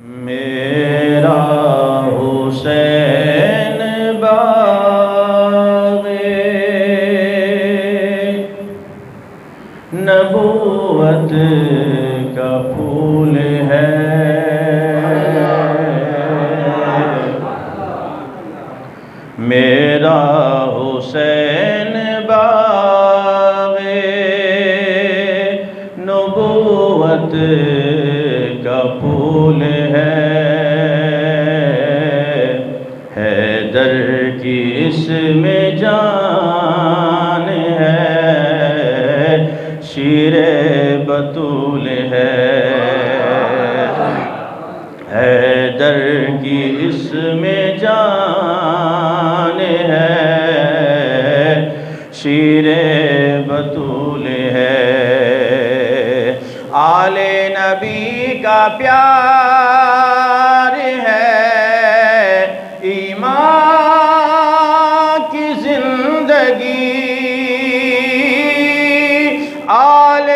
میرا حسین باغ نبوت کا پھول ہے، میرا حسین باغ نبوت کا پھول ہے، حیدر کی اس میں جان ہے، شیر بطول ہے، حیدر کی اس میں جان ہے، شیر بطول ہے، آل نبی کا پیار ہے، ایمان کی زندگی، آل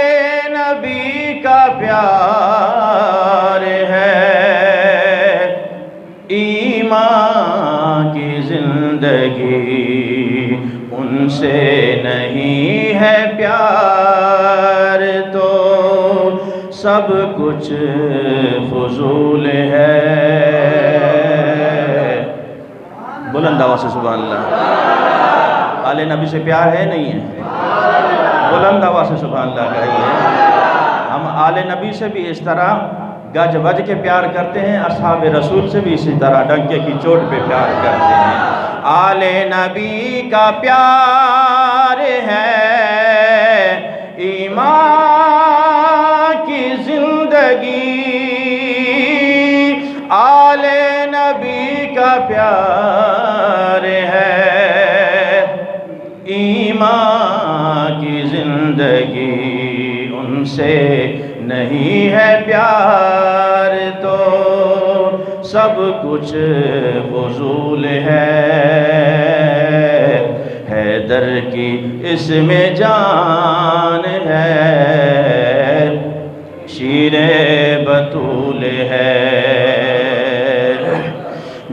نبی کا پیار ہے، ایمان کی زندگی، ان سے نہیں ہے پیار تو سب کچھ فضول ہے، بلند آواز سے سبحان اللہ۔ آل نبی سے پیار ہے نہیں ہے؟ بلند آواز سے سبحان اللہ کہیے۔ ہم آل نبی سے بھی اس طرح گج وج کے پیار کرتے ہیں، اصحاب رسول سے بھی اسی طرح ڈنکے کی چوٹ پہ پیار کرتے ہیں۔ آل نبی کا پیار ہے، ایمان کی زندگی، آل نبی کا پیار ہے، ایمان کی زندگی، ان سے نہیں ہے پیار تو سب کچھ فضول ہے، حیدر کی اس میں جان ہے، شیر بطول ہے،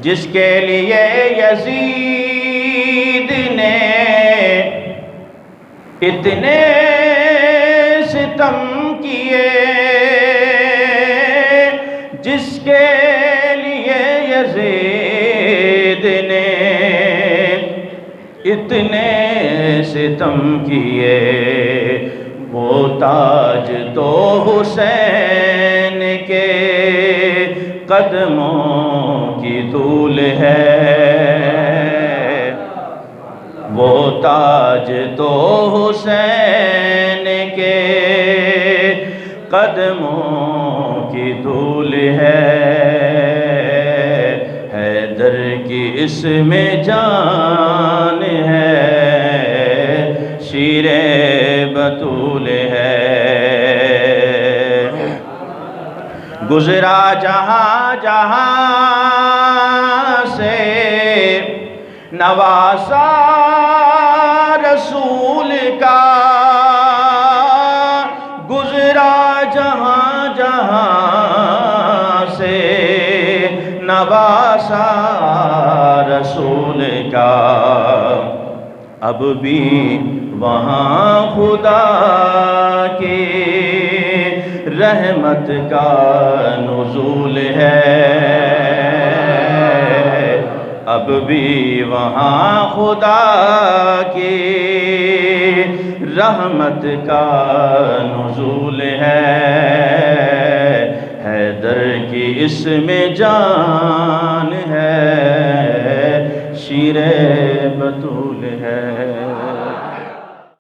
جس کے لیے یزید نے اتنے ستم کیے، جس کے لیے یزید نے اتنے ستم کیے، وہ تاج تو حسین کے قدموں کی طول ہے، وہ تاج تو حسین کے قدموں کی طول ہے، حیدر کی اس میں جان ہے، شیر بطول ہے، گزرا جہاں جہاں سے نواسا رسول کا، گزرا جہاں جہاں سے نواسا رسول کا، اب بھی وہاں خدا کی رحمت کا نزول ہے، اب بھی وہاں خدا کی رحمت کا نزول ہے، حیدر کی اس میں جان ہے، شیر بطول ہے۔